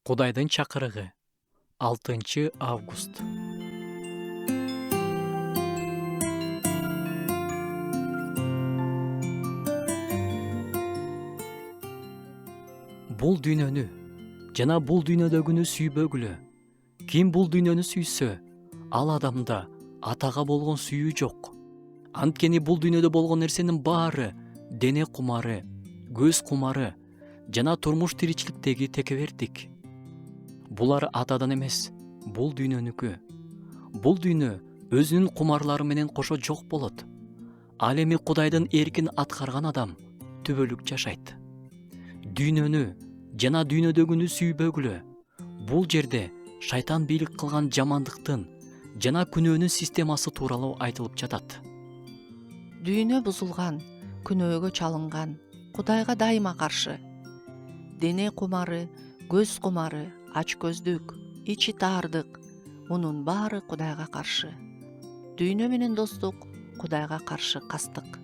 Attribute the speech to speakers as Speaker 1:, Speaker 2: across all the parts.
Speaker 1: Кудайдын чакырыгы 6 август. Бул дүйнөнү жана бул дүйнөдөгүнү сүйбөгүлө. Ким бул дүйнөнү сүйсө, ал адамда атага болгон сүйүү жок. Анткени бул дүйнөдө болгон нерсенин баары дене кумары, көз кумары жана турмуш тиричиликтеги текебердик. Булар атадан эмес, бул дүйнөнүкү. Бул дүйнө өзүнүн кумарлары менен кошо жок болот. Ал эми Кудайдын эркин аткарган адам түбөлүк жашайт. Дүйнөнү жана дүйнөдөгүнү сүйбөгүлө. Бул жерде шайтан бийлик кылган жамандыктын жана күнөөнүн системасы тууралуу айтылып жатат.
Speaker 2: Дүйнө бузулган, күнөөгө чалынган, Кудайга дайыма каршы. Дене кумары, көз кумары, ачкөздүк, ичи таардык, мунун баары Кудайга каршы. Дүйнө менен достук Кудайга каршы кастык.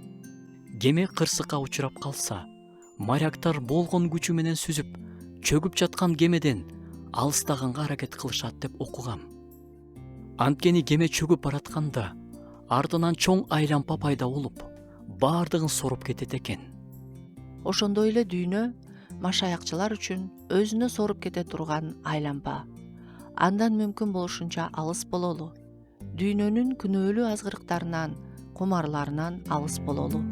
Speaker 1: Кеме кырсыкка учурап калса, моряктар болгон күчү менен сүзүп, чөгүп жаткан кемеден алыстаганга аракет кылышат деп окугам. Анткени кеме чөгүп баратканда, артынан чоң айлампа пайда болуп, баардыгын соруп кетет экен.
Speaker 2: Ошондой эле дүйнө машаякчылар үчүн өзүнө соруп кете турган айлампа. Андан мүмкүн болушунча алыс бололу. Дүйнөнүн күнөөлүү азгырыктарынан, кумарларынан алыс бололу.